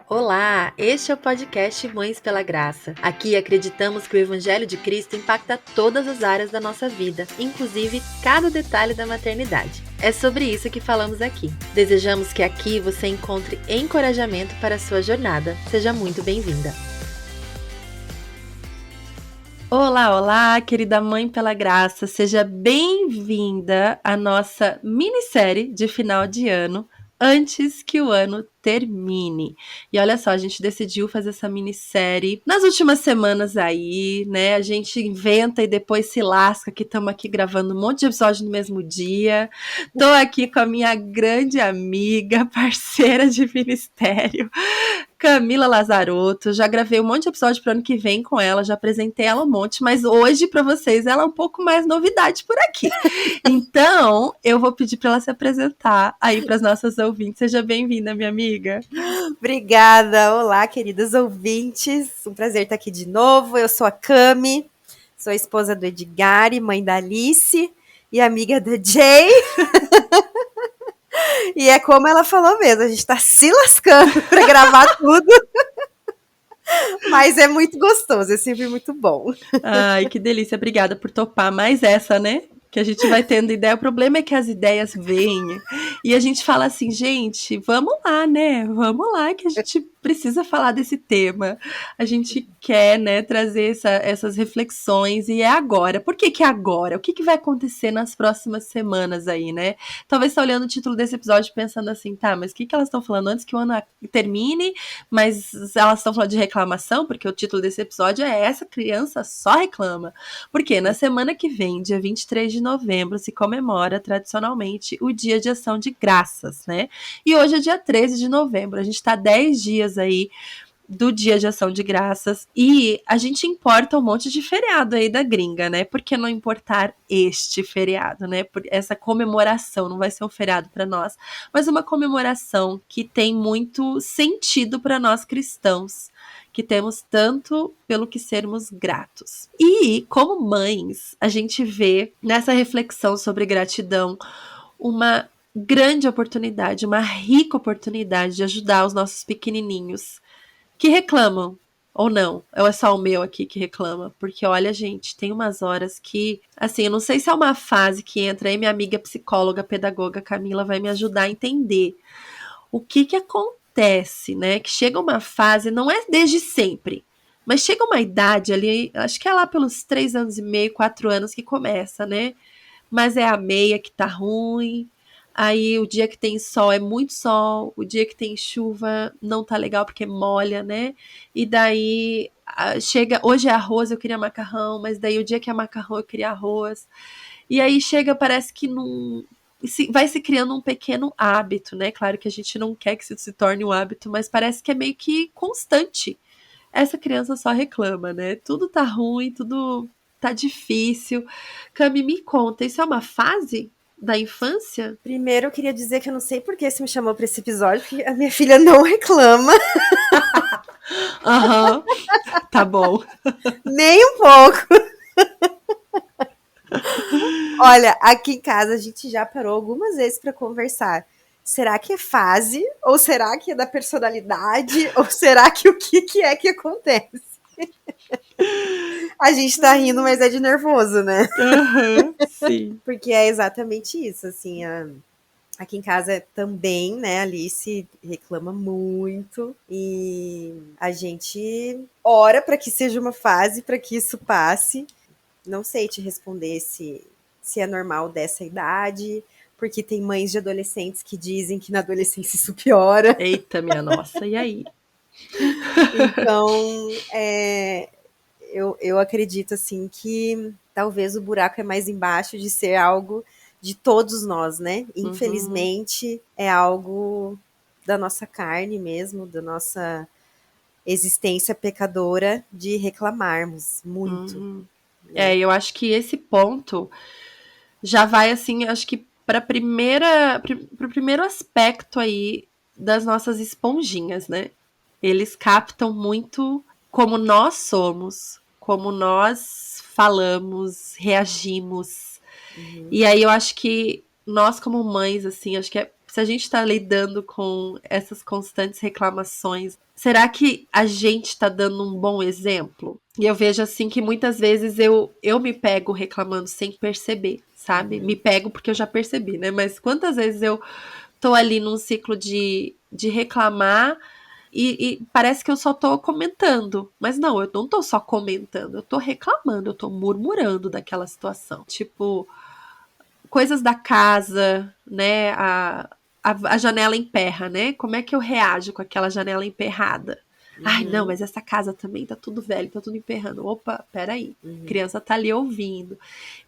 Olá, este é o podcast Mães pela Graça. Aqui acreditamos que o Evangelho de Cristo impacta todas as áreas da nossa vida, inclusive cada detalhe da maternidade. É sobre isso que falamos aqui. Desejamos que aqui você encontre encorajamento para a sua jornada. Seja muito bem-vinda. Olá, querida Mãe pela Graça. Seja bem-vinda à nossa minissérie de final de ano, antes que o ano termine. E olha só, a gente decidiu fazer essa minissérie nas últimas semanas aí, né? A gente inventa e depois se lasca que estamos aqui gravando um monte de episódio no mesmo dia. Tô aqui com a minha grande amiga, parceira de ministério, Camila Lazarotto. Já gravei um monte de episódio pro ano que vem com ela, já apresentei ela um monte, mas hoje para vocês ela é um pouco mais novidade por aqui. Então, eu vou pedir para ela se apresentar aí para as nossas ouvintes. Seja bem-vinda, minha amiga. Obrigada. Olá, queridas ouvintes. Um prazer estar aqui de novo. Eu sou a Cami, sou a esposa do Edgar, mãe da Alice e amiga da Jay. E é como ela falou mesmo, a gente está se lascando para gravar tudo. Mas é muito gostoso, é sempre muito bom. Ai, que delícia. Obrigada por topar mais essa, né? Que a gente vai tendo ideia. O problema é que as ideias vêm e a gente fala assim, gente, vamos lá, né? Vamos lá que a gente precisa falar desse tema. A gente quer, né, trazer essas reflexões e é agora. Por que é agora? O que vai acontecer nas próximas semanas aí, né? Talvez você tá olhando o título desse episódio pensando assim, tá, mas o que elas estão falando antes que o ano termine? Mas elas estão falando de reclamação, porque o título desse episódio é Essa Criança Só Reclama. Porque na semana que vem, dia 23 de novembro, se comemora tradicionalmente o Dia de Ação de Graças, né? E hoje é dia 13 de novembro, a gente tá 10 dias aí do Dia de Ação de Graças e a gente importa um monte de feriado aí da gringa, né? Por que não importar este feriado, né? Por essa comemoração não vai ser um feriado para nós, mas uma comemoração que tem muito sentido para nós cristãos, que temos tanto pelo que sermos gratos. E como mães, a gente vê nessa reflexão sobre gratidão uma grande oportunidade, uma rica oportunidade de ajudar os nossos pequenininhos que reclamam, ou não, ou é só o meu aqui que reclama, porque olha, gente, tem umas horas que, assim, eu não sei se é uma fase que entra aí, minha amiga psicóloga, pedagoga Camila vai me ajudar a entender o que acontece, né, que chega uma fase, não é desde sempre, mas chega uma idade ali, acho que é lá pelos 3 anos e meio, 4 anos que começa, né, mas é a meia que tá ruim. Aí o dia que tem sol é muito sol, o dia que tem chuva não tá legal porque molha, né? E daí chega, hoje é arroz, eu queria macarrão, mas daí o dia que é macarrão eu queria arroz. E aí chega, parece que não vai se criando um pequeno hábito, né? Claro que a gente não quer que isso se torne um hábito, mas parece que é meio que constante. Essa criança só reclama, né? Tudo tá ruim, tudo tá difícil. Cami, me conta, isso é uma fase da infância? Primeiro, eu queria dizer que eu não sei por que você me chamou para esse episódio, porque a minha filha não reclama. Aham, tá bom. Nem um pouco. Olha, aqui em casa a gente já parou algumas vezes para conversar. Será que é fase? Ou será que é da personalidade? Ou será que o que é que acontece? A gente tá rindo, mas é de nervoso, né? Aham, sim. Porque é exatamente isso, assim, aqui em casa também, né, a Alice reclama muito e a gente ora para que seja uma fase, para que isso passe. Não sei te responder se é normal dessa idade, porque tem mães de adolescentes que dizem que na adolescência isso piora. Eita, minha nossa, e aí? Então, eu acredito, assim, que talvez o buraco é mais embaixo de ser algo de todos nós, né? Infelizmente, é algo da nossa carne mesmo, da nossa existência pecadora de reclamarmos muito. É, eu acho que esse ponto já vai, assim, acho que para pro primeiro aspecto aí das nossas esponjinhas, né? Eles captam muito como nós somos, como nós falamos, reagimos. E aí eu acho que nós como mães, assim, acho que se a gente tá lidando com essas constantes reclamações, será que a gente tá dando um bom exemplo? E eu vejo assim que muitas vezes eu me pego reclamando sem perceber, sabe? Me pego porque eu já percebi, né? Mas quantas vezes eu tô ali num ciclo de reclamar e parece que eu só tô comentando. Mas não, eu não tô só comentando, eu tô reclamando, eu tô murmurando daquela situação. Tipo, coisas da casa, né? A janela emperra, né? Como é que eu reajo com aquela janela emperrada? Ai, não, Uhum, mas essa casa também tá tudo velho, tá tudo emperrando. Opa, peraí. A uhum, criança tá ali ouvindo.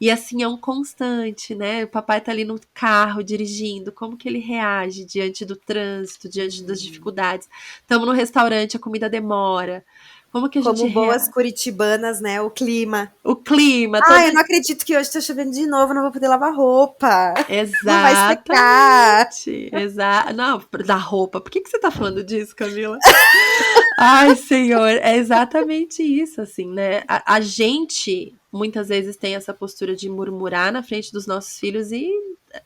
E assim é um constante, né? O papai tá ali no carro dirigindo. Como que ele reage diante do trânsito, diante das uhum. dificuldades? Estamos no restaurante, a comida demora. Como que a gente Como boas reage? curitibanas, né? O clima. O clima, Ah, todo. eu não acredito que hoje tá chovendo de novo, não vou poder lavar roupa. Não vai secar. Exatamente. Não, da roupa. Por que você tá falando disso, Camila? Ai, senhor, é exatamente isso, assim, né? A gente muitas vezes tem essa postura de murmurar na frente dos nossos filhos e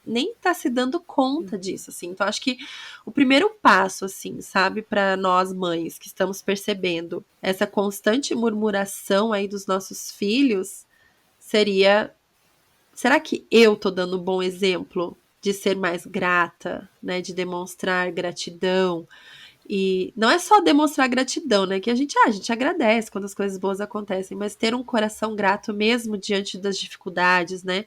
nem tá se dando conta disso, assim. Então, acho que o primeiro passo, assim, sabe, para nós mães que estamos percebendo essa constante murmuração aí dos nossos filhos seria: será que eu tô dando um bom exemplo de ser mais grata, né, de demonstrar gratidão? E não é só demonstrar gratidão, né? Que a gente agradece quando as coisas boas acontecem, mas ter um coração grato mesmo diante das dificuldades, né?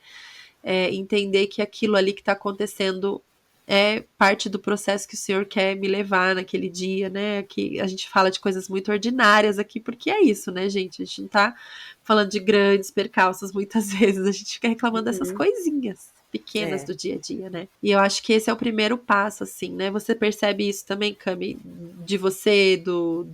Entender que aquilo ali que está acontecendo é parte do processo que o Senhor quer me levar naquele dia, né? Que a gente fala de coisas muito ordinárias aqui, porque é isso, né, gente? A gente não tá falando de grandes percalços muitas vezes, a gente fica reclamando dessas Uhum. coisinhas pequenas É. do dia a dia, né? E eu acho que esse é o primeiro passo, assim, né? Você percebe isso também, Cami, de você, do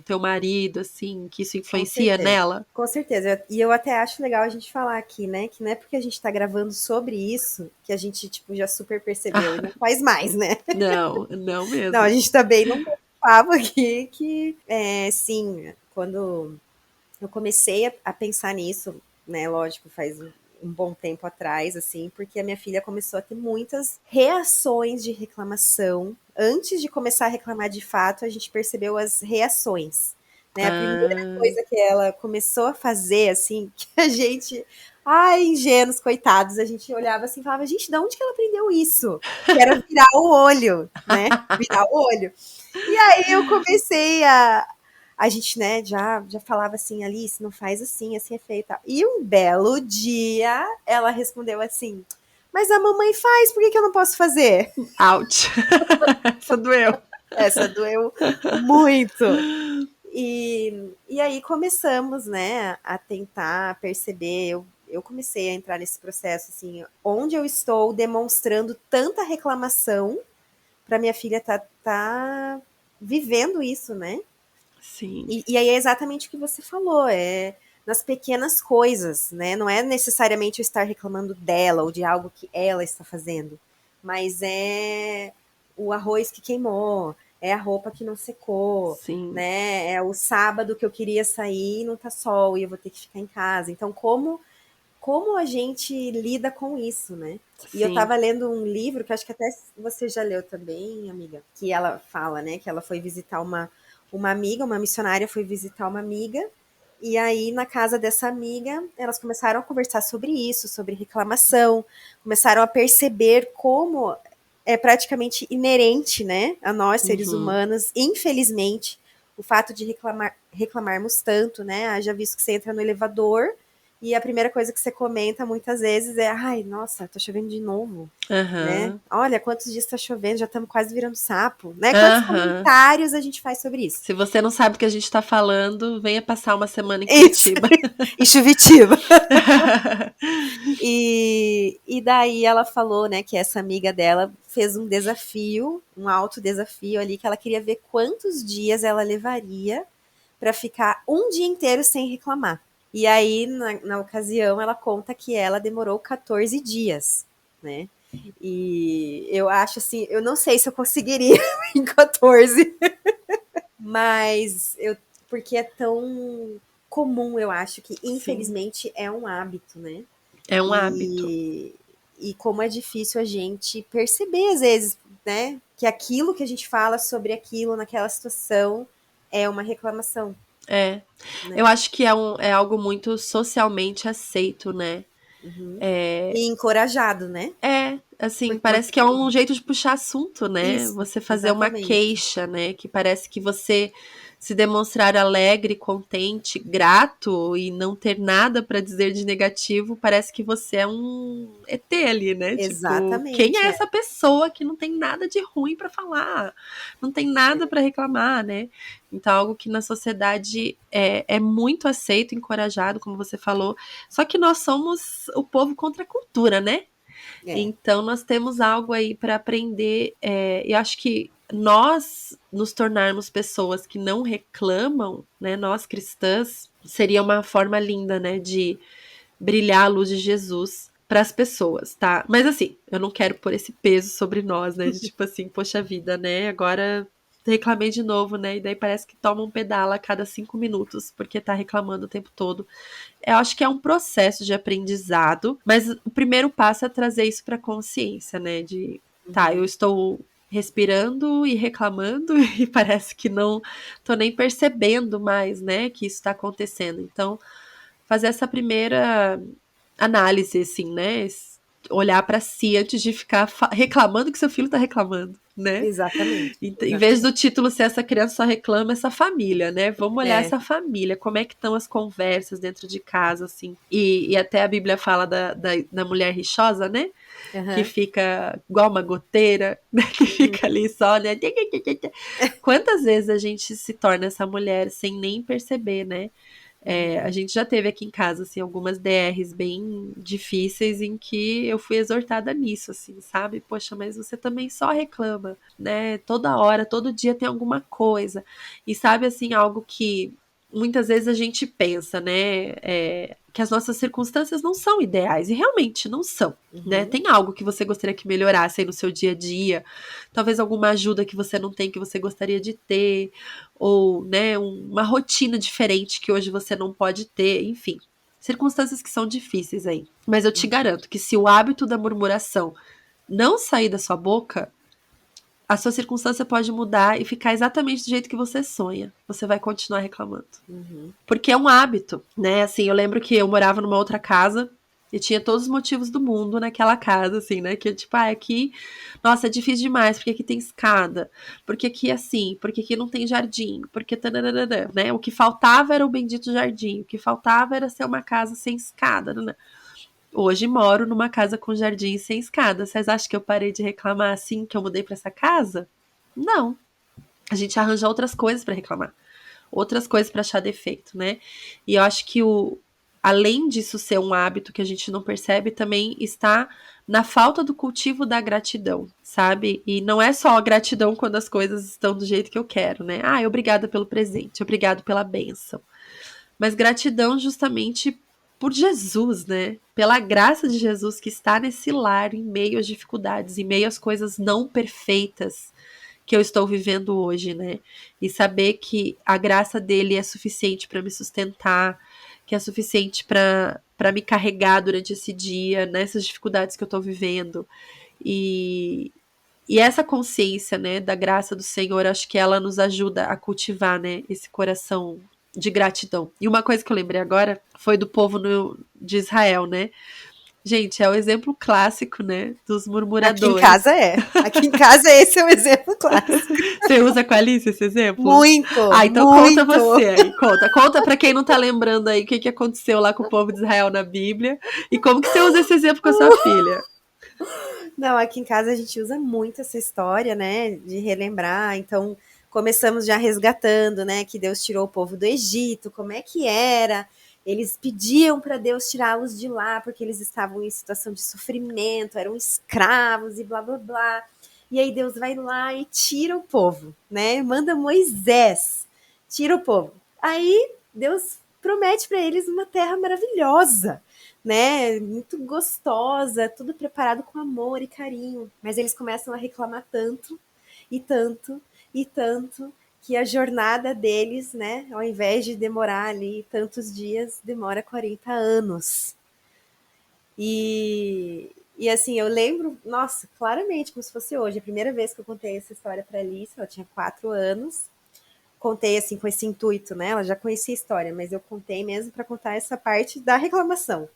teu marido, assim, que isso Com influencia certeza. nela? Com certeza. E eu até acho legal a gente falar aqui, né? Que não é porque a gente tá gravando sobre isso que a gente, tipo, já super percebeu e não faz mais, né? Não, não Não, a mesmo. gente também não papo aqui que, sim, quando eu comecei a pensar nisso, né? Lógico, faz um bom tempo atrás, assim, porque a minha filha começou a ter muitas reações de reclamação. Antes de começar a reclamar de fato, a gente percebeu as reações. Né? A primeira Ah, coisa que ela começou a fazer, assim, que a gente. Ai, ingênuos, coitados, a gente olhava assim e falava, gente, de onde que ela aprendeu isso? Que era virar o olho, né? Virar o olho. E aí eu comecei a gente, né, já falava assim, Alice, não faz assim, assim é feito. E um belo dia ela respondeu assim: Mas a mamãe faz, por que, que eu não posso fazer? ouch. Essa doeu. Essa doeu muito. E aí começamos, né, a tentar perceber. Eu comecei a entrar nesse processo, assim, onde eu estou demonstrando tanta reclamação para minha filha tá vivendo isso, né? Sim, E aí é exatamente o que você falou, é nas pequenas coisas, né? Não é necessariamente eu estar reclamando dela ou de algo que ela está fazendo, mas é o arroz que queimou, é a roupa que não secou, sim, né? É o sábado que eu queria sair e não tá sol e eu vou ter que ficar em casa. Então, como a gente lida com isso, né? E eu sim. tava lendo um livro que acho que até você já leu também, amiga, que ela fala, né, que ela foi visitar uma amiga, uma missionária foi visitar uma amiga, e aí na casa dessa amiga, elas começaram a conversar sobre isso, sobre reclamação, começaram a perceber como é praticamente inerente, né, a nós seres Uhum. humanos, infelizmente, o fato de reclamarmos tanto, né? Haja visto que você entra no elevador e a primeira coisa que você comenta muitas vezes é: ai, nossa, tá chovendo de novo, né? Aham. Olha, quantos dias tá chovendo, já estamos quase virando sapo, né? Quantos Aham. comentários a gente faz sobre isso? Se você não sabe o que a gente tá falando, venha passar uma semana em Isso, Curitiba. e Chuvitiba. E daí ela falou, né, que essa amiga dela fez um desafio, um alto desafio ali, que ela queria ver quantos dias ela levaria para ficar um dia inteiro sem reclamar. E aí, na ocasião, ela conta que ela demorou 14 dias, né? E eu acho assim, eu não sei se eu conseguiria em 14, mas porque é tão comum, eu acho que Sim. infelizmente é um hábito, né? É um hábito. E, e como é difícil a gente perceber, às vezes, né, que aquilo que a gente fala sobre aquilo naquela situação é uma reclamação, É. né? Eu acho que é algo muito socialmente aceito, né? Uhum. E encorajado, né? Assim, Porque parece que é um jeito de puxar assunto, né? isso, Você fazer uma exatamente. queixa, né? Que parece que você se demonstrar alegre, contente, grato e não ter nada para dizer de negativo, parece que você é um ET ali, né? Tipo, quem é Exatamente, é. essa pessoa que não tem nada de ruim para falar? Não tem nada para reclamar, né? Então, algo que na sociedade é muito aceito, encorajado, como você falou. Só que nós somos o povo contra a cultura, né? É. Então, nós temos algo aí para aprender. E acho que nós nos tornarmos pessoas que não reclamam, né? Nós cristãs, seria uma forma linda, né? De brilhar a luz de Jesus para as pessoas, tá? Mas assim, eu não quero pôr esse peso sobre nós, né? De tipo assim, poxa vida, né? Agora reclamei de novo, né? E daí parece que toma um pedala a cada 5 minutos, porque tá reclamando o tempo todo. Eu acho que é um processo de aprendizado, mas o primeiro passo é trazer isso para consciência, né? De, tá, eu Uhum. estou respirando e reclamando e parece que não tô nem percebendo mais, né, que isso está acontecendo. Então, fazer essa primeira análise, assim, né? Olhar para si antes de ficar reclamando que seu filho tá reclamando, né? Exatamente, Em vez do exatamente. título ser essa criança só reclama, essa família, né? Vamos olhar É. essa família, como é que estão as conversas dentro de casa, assim. E até a Bíblia fala da mulher rixosa, né? Que Uhum. fica igual uma goteira, né? Que Uhum. fica ali só, né? Quantas vezes a gente se torna essa mulher sem nem perceber, né? A Uhum. gente já teve aqui em casa, assim, algumas DRs bem difíceis em que eu fui exortada nisso, assim, sabe? Poxa, mas você também só reclama, né? Toda hora, todo dia tem alguma coisa. E sabe, assim, algo que muitas vezes a gente pensa, né? Que as nossas circunstâncias não são ideais, e realmente não são. Né? Uhum. Tem algo que você gostaria que melhorasse aí no seu dia a dia, talvez alguma ajuda que você não tem que você gostaria de ter, ou né, uma rotina diferente que hoje você não pode ter, enfim. Circunstâncias que são difíceis aí. Mas eu te garanto que se o hábito da murmuração não sair da sua boca, a sua circunstância pode mudar e ficar exatamente do jeito que você sonha. Você vai continuar reclamando. Uhum. Porque é um hábito, né? Assim, eu lembro que eu morava numa outra casa e tinha todos os motivos do mundo naquela casa, assim, né? Que tipo, aqui, nossa, é difícil demais, porque aqui tem escada, porque aqui é assim, porque aqui não tem jardim, porque tananana, né? O que faltava era o bendito jardim, o que faltava era ser uma casa sem escada, né? Hoje moro numa casa com jardim e sem escada. Vocês acham que eu parei de reclamar assim que eu mudei para essa casa? Não. A gente arranja outras coisas para reclamar, outras coisas para achar defeito, né? E eu acho que além disso ser um hábito que a gente não percebe, também está na falta do cultivo da gratidão, sabe? E não é só a gratidão quando as coisas estão do jeito que eu quero, né? Obrigada pelo presente, obrigado pela bênção. Mas gratidão justamente por Jesus, né? Pela graça de Jesus que está nesse lar em meio às dificuldades, em meio às coisas não perfeitas que eu estou vivendo hoje, né? E saber que a graça dele é suficiente para me sustentar, que é suficiente para me carregar durante esse dia, nessas dificuldades que eu estou vivendo. E, e essa consciência, né, da graça do Senhor, acho que ela nos ajuda a cultivar, né, esse coração de gratidão. E uma coisa que eu lembrei agora foi do povo de Israel, né? Gente, é o exemplo clássico, né, dos Aqui em murmuradores. casa é. Aqui em casa esse é o exemplo clássico. Você usa com a Alice esse exemplo? Muito, Então conta muito. você aí, conta. Conta pra quem não tá lembrando aí o que aconteceu lá com o povo de Israel na Bíblia e como que você usa esse exemplo com a sua filha. Não, aqui em casa a gente usa muito essa história, né, de relembrar. Então, começamos já resgatando, né, que Deus tirou o povo do Egito, como é que era? Eles pediam para Deus tirá-los de lá porque eles estavam em situação de sofrimento, eram escravos e blá blá blá. E aí Deus vai lá e tira o povo, né? Manda Moisés, tira o povo. Aí Deus promete para eles uma terra maravilhosa, né? Muito gostosa, tudo preparado com amor e carinho. Mas eles começam a reclamar tanto e tanto e tanto que a jornada deles, né, ao invés de demorar ali tantos dias, demora 40 anos. E, E assim, eu lembro, nossa, claramente, como se fosse hoje, a primeira vez que eu contei essa história para Alice, ela tinha 4 anos. Contei assim com esse intuito, né? Ela já conhecia a história, mas eu contei mesmo para contar essa parte da reclamação.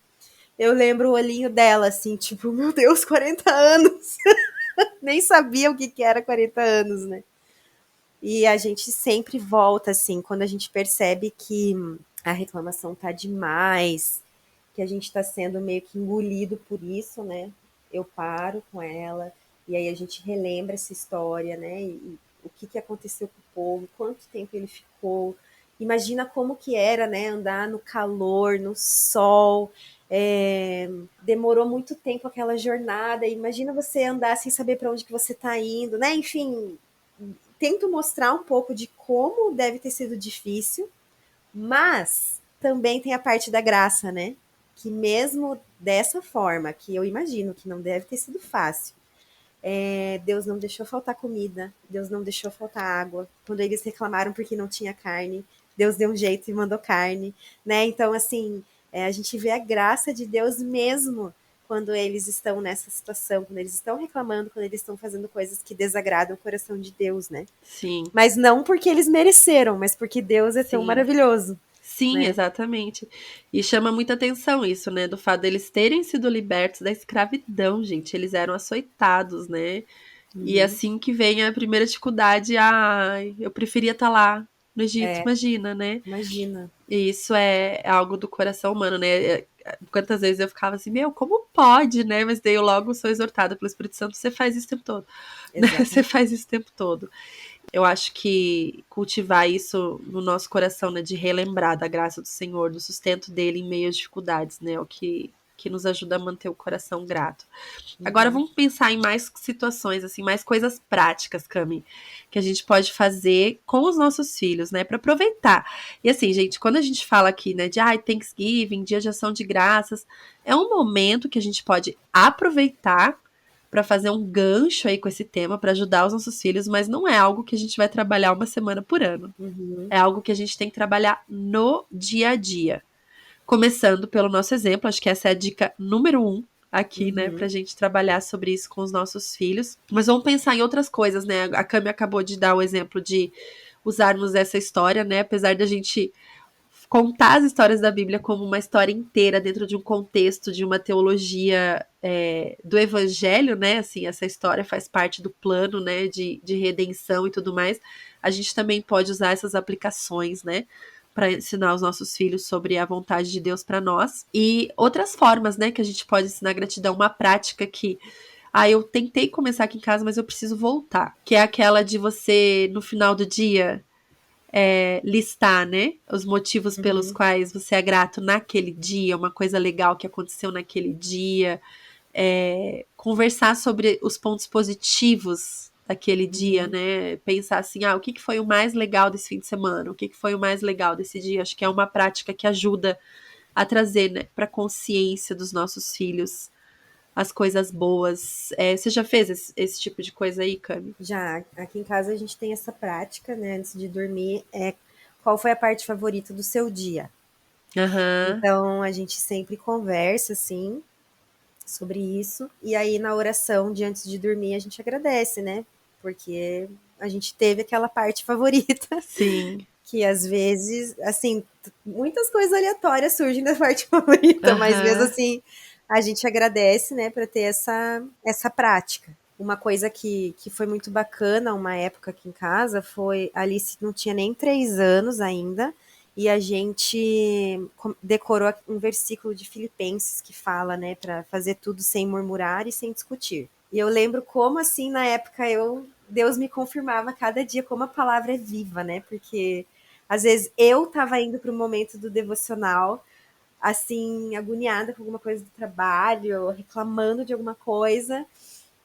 Eu lembro o olhinho dela, assim, tipo, meu Deus, 40 anos. Nem sabia o que era 40 anos, né? E a gente sempre volta, assim, quando a gente percebe que a reclamação tá demais, que a gente tá sendo meio que engolido por isso, né? Eu paro com ela, e aí a gente relembra essa história, né? E o que aconteceu com o povo, quanto tempo ele ficou. Imagina como que era, né? Andar no calor, no sol. Demorou muito tempo aquela jornada. Imagina você andar sem saber para onde que você está indo, né? Enfim, tento mostrar um pouco de como deve ter sido difícil, mas também tem a parte da graça, né? Que mesmo dessa forma, que eu imagino que não deve ter sido fácil, Deus não deixou faltar comida, Deus não deixou faltar água. Quando eles reclamaram porque não tinha carne, Deus deu um jeito e mandou carne, né? Então, assim, a gente vê a graça de Deus mesmo quando eles estão nessa situação, quando eles estão reclamando, quando eles estão fazendo coisas que desagradam o coração de Deus, né? Sim, Mas não porque eles mereceram, mas porque Deus é tão sim. maravilhoso, Sim, né? exatamente. E chama muita atenção isso, né? Do fato deles terem sido libertos da escravidão, gente. Eles eram açoitados, né? E Uhum. assim que vem a primeira dificuldade, ai, eu preferia estar lá no Egito, É, imagina, né? imagina. E isso é algo do coração humano, né? Quantas vezes eu ficava assim, meu, como pode, né? Mas daí eu logo sou exortada pelo Espírito Santo, você faz isso o tempo todo, né? Você Exatamente. faz isso o tempo todo. Eu acho que cultivar isso no nosso coração, né, de relembrar da graça do Senhor, do sustento dele em meio às dificuldades, né, é o que nos ajuda a manter o coração grato. Agora Uhum. vamos pensar em mais situações, assim, mais coisas práticas, Cami, que a gente pode fazer com os nossos filhos, né, para aproveitar. E assim, gente, quando a gente fala aqui, né, de Thanksgiving, Dia de Ação de Graças, é um momento que a gente pode aproveitar para fazer um gancho aí com esse tema para ajudar os nossos filhos, mas não é algo que a gente vai trabalhar uma semana por ano. Uhum. É algo que a gente tem que trabalhar no dia a dia. Começando pelo nosso exemplo, acho que essa é a dica número 1 aqui, né, pra Uhum. gente trabalhar sobre isso com os nossos filhos. Mas vamos pensar em outras coisas, né? A Cami acabou de dar o exemplo de usarmos essa história, né? Apesar da gente contar as histórias da Bíblia como uma história inteira dentro de um contexto de uma teologia do Evangelho, né? Assim, essa história faz parte do plano, né? De redenção e tudo mais. A gente também pode usar essas aplicações, né? Para ensinar os nossos filhos sobre a vontade de Deus para nós. E outras formas, né? Que a gente pode ensinar gratidão. Uma prática que eu tentei começar aqui em casa, mas eu preciso voltar. Que é aquela de você, no final do dia, listar, né? Os motivos pelos Uhum. quais você é grato naquele dia, uma coisa legal que aconteceu naquele dia. Conversar sobre os pontos positivos daquele dia, Uhum. né? Pensar assim, o que foi o mais legal desse fim de semana? O que foi o mais legal desse dia? Acho que é uma prática que ajuda a trazer, né, para consciência dos nossos filhos as coisas boas. Você já fez esse tipo de coisa aí, Cami? Já aqui em casa a gente tem essa prática, né? Antes de dormir, qual foi a parte favorita do seu dia? Aham. Então a gente sempre conversa assim sobre isso. E aí na oração de antes de dormir a gente agradece, né? Porque a gente teve aquela parte favorita, Sim. que às vezes, assim, muitas coisas aleatórias surgem da parte favorita, mas mesmo Aham. assim a gente agradece, né, para ter essa prática. Uma coisa que foi muito bacana, uma época aqui em casa, foi a Alice não tinha nem 3 anos ainda, e a gente decorou um versículo de Filipenses que fala, né, para fazer tudo sem murmurar e sem discutir. E eu lembro como, assim, na época Deus me confirmava cada dia como a palavra é viva, né? Porque às vezes eu estava indo para o momento do devocional, assim, agoniada com alguma coisa do trabalho, reclamando de alguma coisa.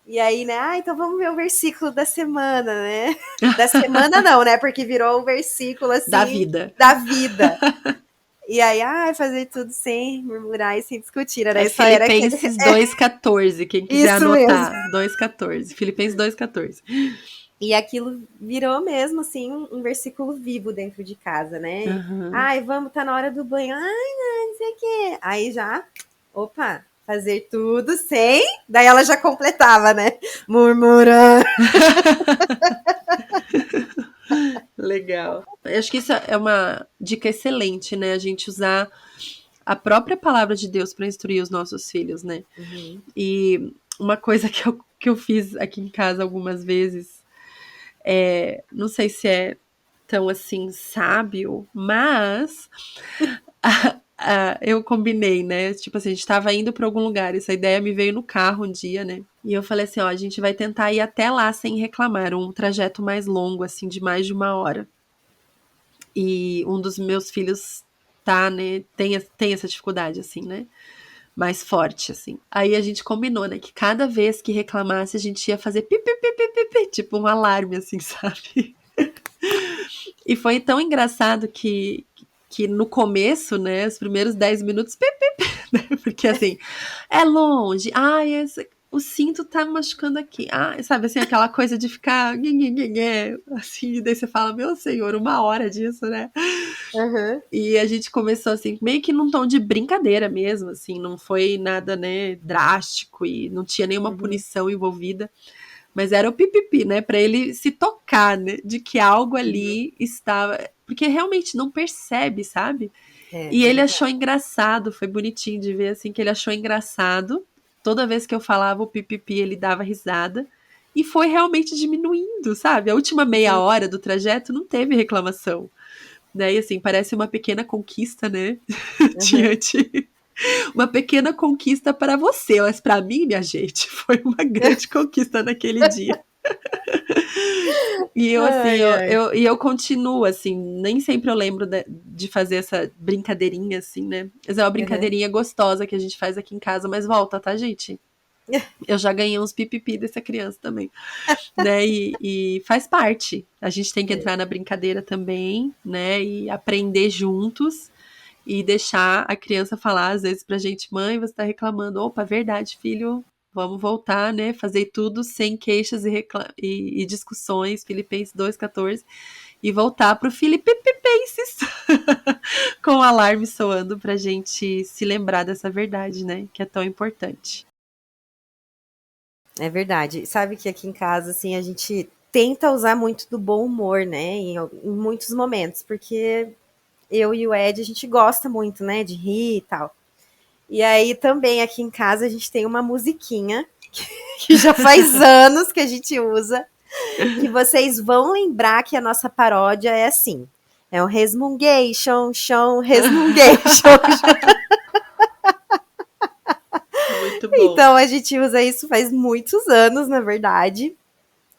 E aí, né? Então vamos ver o versículo da semana, né? Da semana não, né? Porque virou o versículo, Da assim, vida. da vida. E aí, fazer tudo sem murmurar e sem discutir. É Só era aquele. Filipenses 2,14, quem quiser Isso mesmo. anotar. 2,14. Filipenses 2,14. E aquilo virou mesmo, assim, um versículo vivo dentro de casa, né? Aham. Vamos, tá na hora do banho. Não sei o quê. Aí já, opa, fazer tudo sem. Daí ela já completava, né? Murmurando. Legal. Eu acho que isso é uma dica excelente, né? A gente usar a própria palavra de Deus para instruir os nossos filhos, né? Uhum. E uma coisa que eu fiz aqui em casa algumas vezes, não sei se é tão assim sábio, mas eu combinei, né? Tipo assim, a gente tava indo pra algum lugar, essa ideia me veio no carro um dia, né? E eu falei assim, ó, a gente vai tentar ir até lá sem reclamar, um trajeto mais longo, assim, de mais de 1 hora. E um dos meus filhos tá, né, tem essa dificuldade, assim, né? Mais forte, assim. Aí a gente combinou, né, que cada vez que reclamasse, a gente ia fazer pi, pi, pi, pi, pi, pi, tipo um alarme, assim, sabe? E foi tão engraçado que no começo, né, os primeiros 10 minutos, pi, pi, pi, né, porque assim, é longe, ai, o cinto tá me machucando aqui, ai, sabe, assim, aquela coisa de ficar, assim, e daí você fala, meu senhor, 1 hora disso, né? Uhum. E a gente começou assim, meio que num tom de brincadeira mesmo, assim, não foi nada, né, drástico e não tinha nenhuma Uhum. punição envolvida, mas era o pipipi, né, para ele se tocar, né, de que algo Uhum. ali estava, porque realmente não percebe, sabe? É, E é ele achou verdade. engraçado, foi bonitinho de ver assim que ele achou engraçado. Toda vez que eu falava o pipipi, ele dava risada. E foi realmente diminuindo, sabe? A última meia Uhum. hora do trajeto não teve reclamação. Né? E assim, parece uma pequena conquista, né? Uhum. Diante. Uma pequena conquista para você, mas para mim, minha gente, foi uma grande conquista naquele dia. E eu, assim, Ai, ai. eu continuo, assim, nem sempre eu lembro de fazer essa brincadeirinha, assim, né? Mas é uma Uhum. brincadeirinha gostosa que a gente faz aqui em casa, mas volta, tá, gente? Eu já ganhei uns pipipi dessa criança também, né? E faz parte. A gente tem que É. entrar na brincadeira também, né? E aprender juntos e deixar a criança falar, às vezes, pra gente, mãe, você tá reclamando. Opa, verdade, filho. Vamos voltar, né? Fazer tudo sem queixas e discussões, Filipenses 2,14, e voltar pro Filipenses com o alarme soando pra gente se lembrar dessa verdade, né? Que é tão importante. É verdade. Sabe que aqui em casa, assim, a gente tenta usar muito do bom humor, né? Em muitos momentos, porque eu e o Ed, a gente gosta muito, né? De rir e tal. E aí também aqui em casa a gente tem uma musiquinha que já faz anos que a gente usa, que vocês vão lembrar que a nossa paródia é assim. É um resmungation, chão, resmungation. Muito bom. Então a gente usa isso faz muitos anos, na verdade.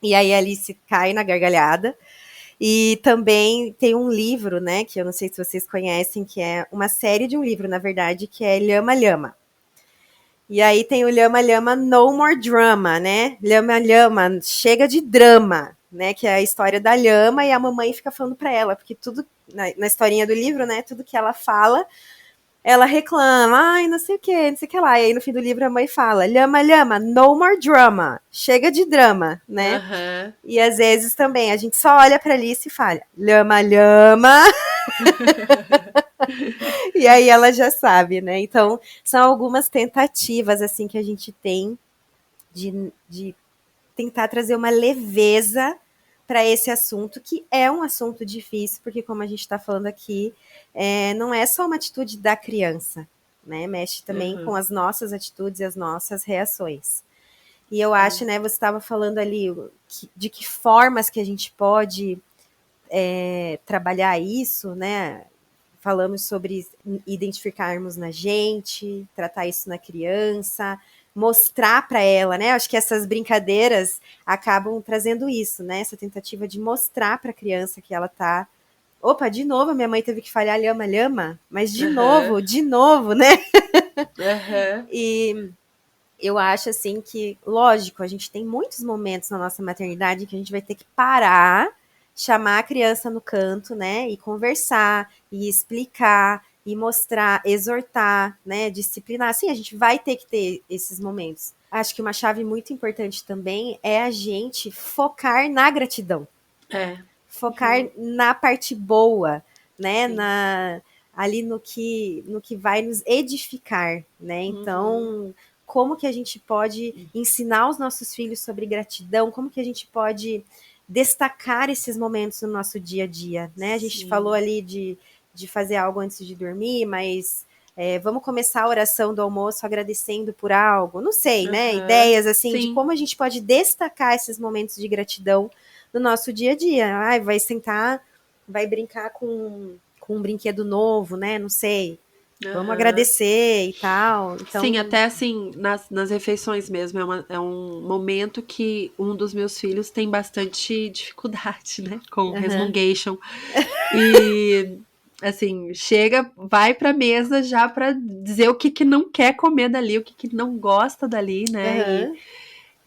E aí a Alice cai na gargalhada. E também tem um livro, né, que eu não sei se vocês conhecem, que é uma série de um livro, na verdade, que é Lhama Lhama. E aí tem o Lhama Lhama No More Drama, né? Lhama Lhama, chega de drama, né? Que é a história da lhama e a mamãe fica falando pra ela, porque tudo, na historinha do livro, né? Tudo que ela fala, ela reclama, ai, não sei o que, não sei o que lá. E aí no fim do livro a mãe fala, Lhama Lhama, no more drama, chega de drama, né? Aham. E às vezes também a gente só olha pra Alice e fala, Lhama Lhama, e aí ela já sabe, né? Então são algumas tentativas assim que a gente tem de tentar trazer uma leveza para esse assunto, que é um assunto difícil, porque, como a gente está falando aqui, não é só uma atitude da criança, né? Mexe também com Aham. as nossas atitudes e as nossas reações. E eu É. acho, né, você estava falando ali de que formas que a gente pode trabalhar isso, né? Falamos sobre identificarmos na gente, tratar isso na criança, mostrar para ela, né? Acho que essas brincadeiras acabam trazendo isso, né? Essa tentativa de mostrar para a criança que ela tá. Opa, de novo, minha mãe teve que falhar lhama, lhama, mas Aham. de novo, né? Aham. E eu acho assim que, lógico, a gente tem muitos momentos na nossa maternidade que a gente vai ter que parar, chamar a criança no canto, né, e conversar, e explicar, e mostrar, exortar, né, disciplinar. Sim, a gente vai ter que ter esses momentos. Acho que uma chave muito importante também é a gente focar na gratidão, É. focar na parte boa, né, Sim. ali no que vai nos edificar, né? Então, como que a gente pode ensinar os nossos filhos sobre gratidão? Como que a gente pode destacar esses momentos no nosso dia a dia, né? A gente falou ali de fazer algo antes de dormir, mas vamos começar a oração do almoço agradecendo por algo, não sei, né? Ideias assim de como a gente pode destacar esses momentos de gratidão no nosso dia a dia. Ai, vai sentar, vai brincar com um brinquedo novo, né? Não sei. Vamos agradecer e tal. Então... Sim, até assim, nas refeições mesmo, é um momento que um dos meus filhos tem bastante dificuldade, né? Com resmungation. E, assim, vai pra mesa já pra dizer o que não quer comer dali, o que não gosta dali, né?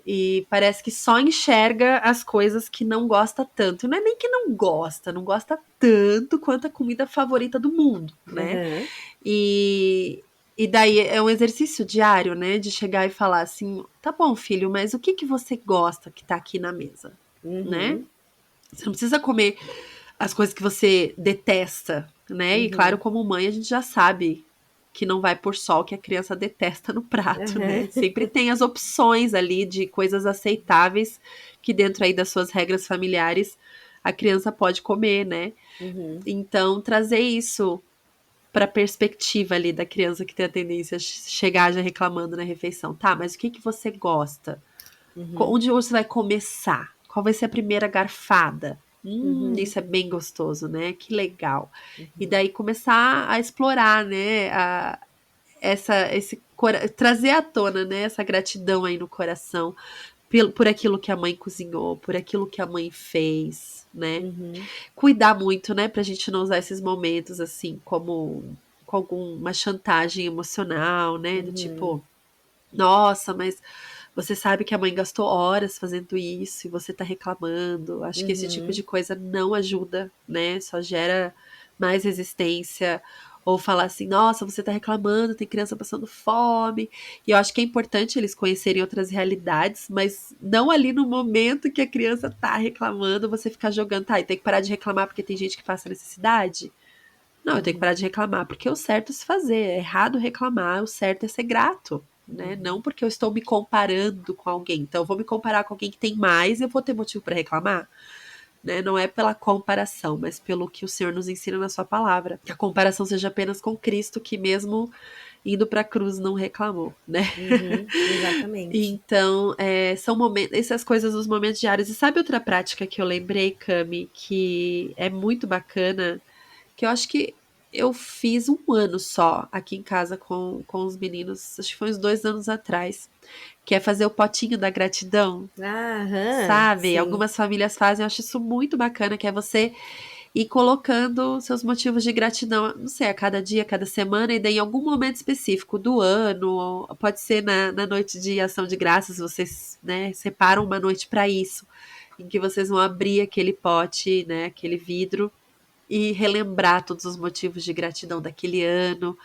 E parece que só enxerga as coisas que não gosta tanto. Não é nem que não gosta tanto quanto a comida favorita do mundo, né? E daí é um exercício diário, né? De chegar e falar assim, tá bom, filho, mas o que você gosta que tá aqui na mesa, né? Você não precisa comer as coisas que você detesta, né? E claro, como mãe, a gente já sabe que não vai por só o que a criança detesta no prato, né? Sempre tem as opções ali de coisas aceitáveis que dentro aí das suas regras familiares a criança pode comer, né? Então, trazer isso para perspectiva ali da criança que tem a tendência a chegar já reclamando na refeição. Tá, mas o que você gosta? Onde você vai começar? Qual vai ser a primeira garfada? Isso é bem gostoso, né? Que legal. E daí começar a explorar, né? Trazer à tona, né? Essa gratidão aí no coração por aquilo que a mãe cozinhou, por aquilo que a mãe fez, né? Cuidar muito, né? Pra gente não usar esses momentos assim como com alguma chantagem emocional, né? Do tipo, nossa, mas você sabe que a mãe gastou horas fazendo isso e você tá reclamando. Acho que esse tipo de coisa não ajuda, né? Só gera mais resistência. Ou falar assim, nossa, você tá reclamando, tem criança passando fome. E eu acho que é importante eles conhecerem outras realidades, mas não ali no momento que a criança tá reclamando, você ficar jogando, tá, e tem que parar de reclamar porque tem gente que passa necessidade. Não, eu tenho que parar de reclamar, porque é o certo é se fazer, é errado reclamar, o certo é ser grato, né? Não porque eu estou me comparando com alguém. Então, eu vou me comparar com alguém que tem mais e eu vou ter motivo para reclamar, né? Não é pela comparação, mas pelo que o Senhor nos ensina na sua palavra. Que a comparação seja apenas com Cristo, que mesmo indo para a cruz não reclamou, né? Exatamente. Então, são momentos, essas coisas dos momentos diários. E sabe outra prática que eu lembrei, Cami, que é muito bacana, que eu acho que eu fiz um ano só aqui em casa com os meninos, acho que foi uns 2 anos atrás, que é fazer o potinho da gratidão, sabe? Sim. Algumas famílias fazem, eu acho isso muito bacana, que é você ir colocando seus motivos de gratidão, não sei, a cada dia, a cada semana, e daí em algum momento específico do ano, pode ser na noite de ação de graças, vocês, né, separam uma noite para isso, em que vocês vão abrir aquele pote, né, aquele vidro, e relembrar todos os motivos de gratidão daquele ano,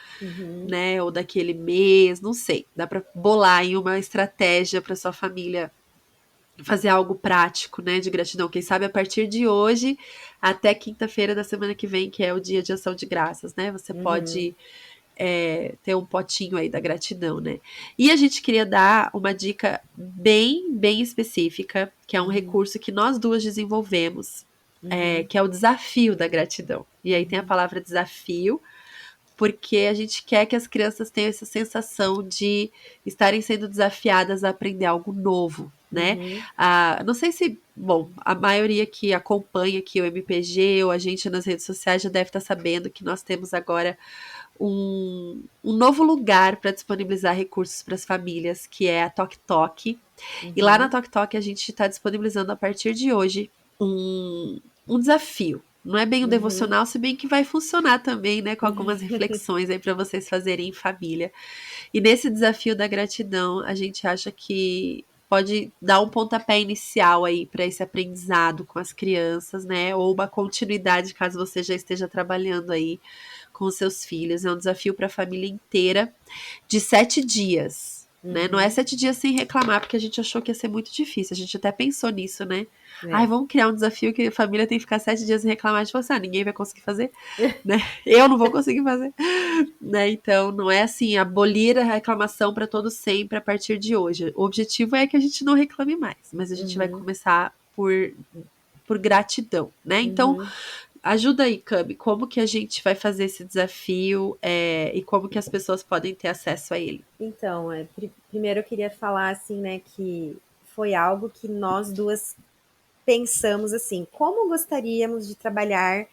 né, ou daquele mês, não sei. Dá para bolar em uma estratégia para sua família fazer algo prático, né, de gratidão. Quem sabe a partir de hoje até quinta-feira da semana que vem, que é o dia de ação de graças, né, você pode ter um potinho aí da gratidão, né. E a gente queria dar uma dica bem, bem específica, que é um recurso que nós duas desenvolvemos, que é o desafio da gratidão. E aí tem a palavra desafio, porque a gente quer que as crianças tenham essa sensação de estarem sendo desafiadas a aprender algo novo, né? Não sei se, bom, a maioria que acompanha aqui o MPG ou a gente nas redes sociais já deve estar sabendo que nós temos agora um novo lugar para disponibilizar recursos para as famílias, que é a Tok Tok. E lá na Tok Tok a gente está disponibilizando a partir de hoje um desafio. Não é bem um devocional, se bem que vai funcionar também, né? Com algumas reflexões aí para vocês fazerem em família. E nesse desafio da gratidão, a gente acha que pode dar um pontapé inicial aí para esse aprendizado com as crianças, né? Ou uma continuidade, caso você já esteja trabalhando aí com os seus filhos. É um desafio para a família inteira de 7 dias. né? Não é 7 dias sem reclamar, porque a gente achou que ia ser muito difícil. A gente até pensou nisso, né? Ai, vamos criar um desafio que a família tem que ficar 7 dias sem reclamar de você. Ah, ninguém vai conseguir fazer, né? Eu não vou conseguir fazer, né? Então, não é assim, abolir a reclamação para todos sempre a partir de hoje. O objetivo é que a gente não reclame mais, mas a gente vai começar por gratidão, né? Então, ajuda aí, Cami, como que a gente vai fazer esse desafio e como que as pessoas podem ter acesso a ele? Então, primeiro eu queria falar assim, né, que foi algo que nós duas pensamos assim, como gostaríamos de trabalhar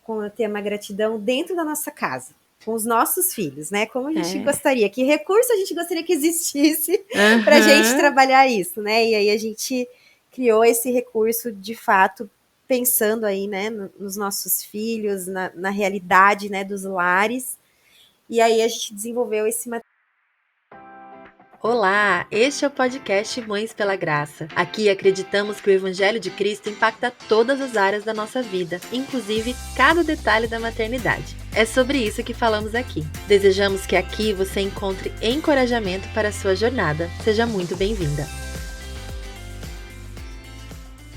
com o tema gratidão dentro da nossa casa, com os nossos filhos, né? Como a gente gostaria, que recurso a gente gostaria que existisse para a gente trabalhar isso, né? E aí a gente criou esse recurso de fato pensando aí, né, nos nossos filhos, na realidade, né, dos lares. E aí a gente desenvolveu esse material. Olá, este é o podcast Mães pela Graça. Aqui acreditamos que o Evangelho de Cristo impacta todas as áreas da nossa vida, inclusive cada detalhe da maternidade. É sobre isso que falamos aqui. Desejamos que aqui você encontre encorajamento para a sua jornada. Seja muito bem-vinda.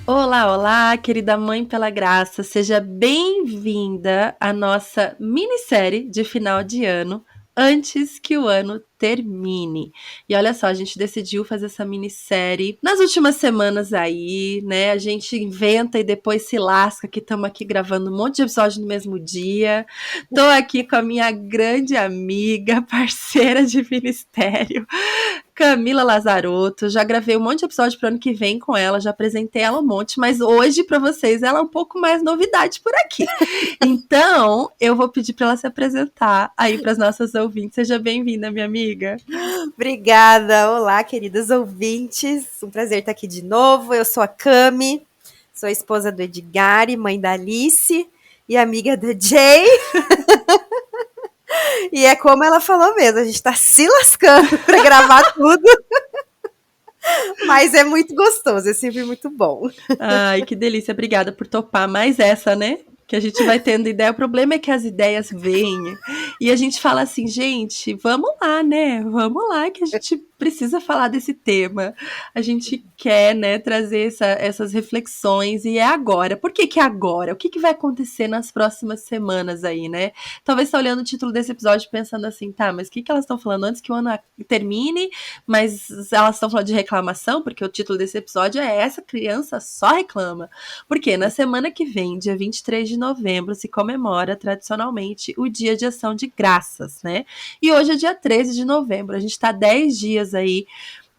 Olá, olá, querida Mãe pela Graça. Seja bem-vinda à nossa minissérie de final de ano, antes que o ano termine. E olha só, a gente decidiu fazer essa minissérie nas últimas semanas aí, né? A gente inventa e depois se lasca que estamos aqui gravando um monte de episódio no mesmo dia. Tô aqui com a minha grande amiga, parceira de ministério, Camila Lazarotto. Já gravei um monte de episódio pro ano que vem com ela, já apresentei ela um monte, mas hoje para vocês ela é um pouco mais novidade por aqui. Então, eu vou pedir para ela se apresentar aí para as nossas ouvintes. Seja bem-vinda, minha amiga. Obrigada, olá, queridos ouvintes. Um prazer estar aqui de novo. Eu sou a Cami, sou a esposa do Edgar, mãe da Alice e amiga da Jay. E é como ela falou mesmo, a gente tá se lascando para gravar tudo. Mas é muito gostoso, é sempre muito bom. Ai, que delícia. Obrigada por topar mais essa, né? Que a gente vai tendo ideia. O problema é que as ideias vêm e a gente fala assim, gente, vamos lá, né? Vamos lá que a gente precisa falar desse tema. A gente quer, né, trazer essas reflexões e é agora. Por que que é agora? O que que vai acontecer nas próximas semanas aí, né? Talvez você tá olhando o título desse episódio pensando assim, tá, mas o que que elas estão falando antes que o ano termine? Mas elas estão falando de reclamação, porque o título desse episódio é Essa Criança Só Reclama. Porque na semana que vem, dia 23 de novembro, se comemora tradicionalmente o Dia de Ação de Graças, né? E hoje é dia 13 de novembro, a gente tá 10 dias aí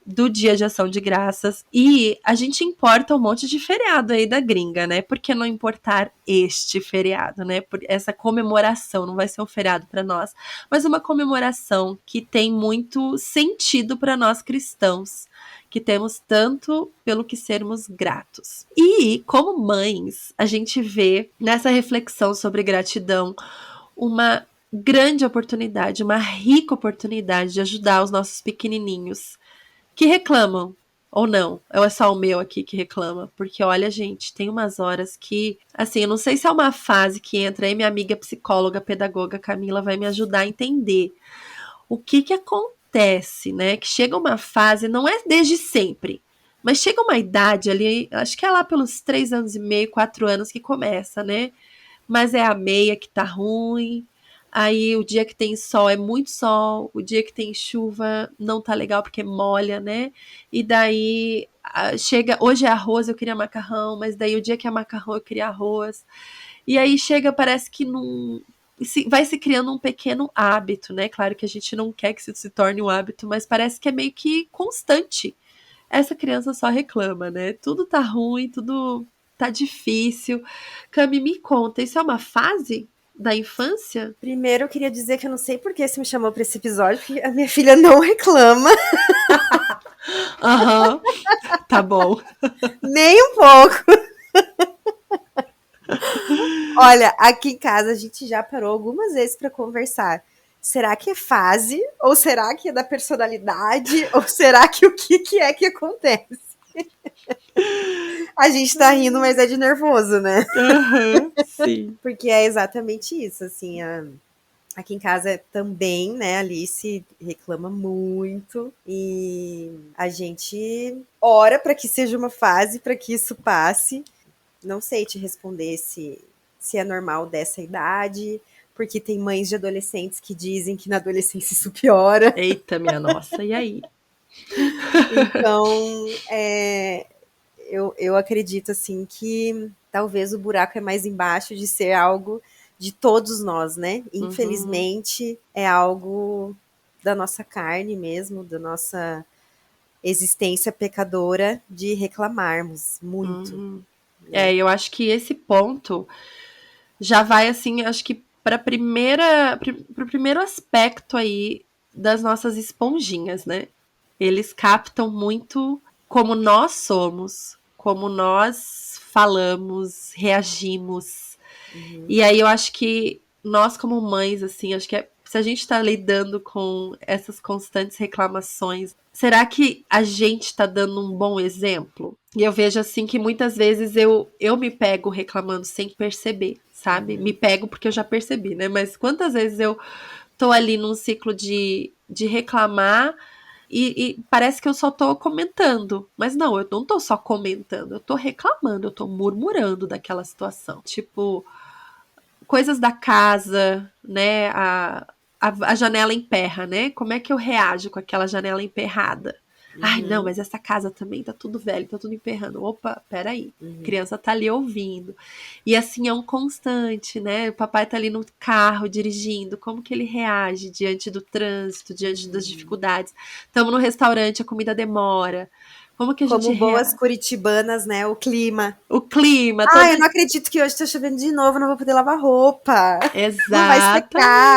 do Dia de Ação de Graças e a gente importa um monte de feriado aí da gringa, né? Por que não importar este feriado, né? Por essa comemoração, não vai ser um feriado para nós, mas uma comemoração que tem muito sentido para nós cristãos, que temos tanto pelo que sermos gratos. E como mães, a gente vê nessa reflexão sobre gratidão uma grande oportunidade, uma rica oportunidade de ajudar os nossos pequenininhos que reclamam, ou não, ou é só o meu aqui que reclama, porque olha, gente, tem umas horas que, assim, eu não sei se é uma fase que entra aí, minha amiga psicóloga, pedagoga Camila vai me ajudar a entender o que que acontece, né, que chega uma fase, não é desde sempre, mas chega uma idade ali, acho que é lá pelos 3 anos e meio, 4 anos que começa, né, mas é a meia que tá ruim. Aí o dia que tem sol é muito sol, o dia que tem chuva não tá legal porque molha, né? E daí chega, hoje é arroz, eu queria macarrão, mas daí o dia que é macarrão eu queria arroz. E aí chega, parece que não vai se criando um pequeno hábito, né? Claro que a gente não quer que isso se torne um hábito, mas parece que é meio que constante. Essa criança só reclama, né? Tudo tá ruim, tudo tá difícil. Cami, me conta, isso é uma fase da infância? Primeiro eu queria dizer que eu não sei por que você me chamou para esse episódio, porque a minha filha não reclama. Aham, tá bom. Nem um pouco. Olha, aqui em casa a gente já parou algumas vezes para conversar. Será que é fase? Ou será que é da personalidade? Ou será que o que é que acontece? A gente tá rindo, mas é de nervoso, né? Aham, sim. Porque é exatamente isso, assim, Aqui em casa também, né, a Alice reclama muito e a gente ora para que seja uma fase, para que isso passe. Não sei te responder se é normal dessa idade, porque tem mães de adolescentes que dizem que na adolescência isso piora. Eita, minha nossa, e aí? Então, eu acredito assim que talvez o buraco é mais embaixo de ser algo de todos nós, né? Uhum, Infelizmente, é algo da nossa carne mesmo, da nossa existência pecadora de reclamarmos muito. uhum. Né? Eu acho que esse ponto já vai assim, acho que para pro primeiro aspecto aí das nossas esponjinhas, né? Eles captam muito como nós somos, como nós falamos, reagimos. Uhum. E aí eu acho que nós como mães, assim, acho que se a gente está lidando com essas constantes reclamações, será que a gente está dando um bom exemplo? E eu vejo assim que muitas vezes eu me pego reclamando sem perceber, sabe? Me Uhum. pego porque eu já percebi, né? Mas quantas vezes eu tô ali num ciclo de reclamar e parece que eu só tô comentando. Mas não, eu não tô só comentando, eu tô reclamando, eu tô murmurando daquela situação. Tipo, coisas da casa, né? A janela emperra, né? Como é que eu reajo com aquela janela emperrada? Ai, não, Uhum. mas essa casa também tá tudo velho, tá tudo emperrando. Opa, peraí. A Uhum. criança tá ali ouvindo. E assim é um constante, né? O papai tá ali no carro dirigindo. Como que ele reage diante do trânsito, diante das Uhum. dificuldades? Estamos no restaurante, a comida demora. Como que a gente Como boas reage? curitibanas, né? O clima. O clima, Ah, todo eu não acredito que hoje tá chovendo de novo, não vou poder lavar roupa. Não vai exatamente. secar.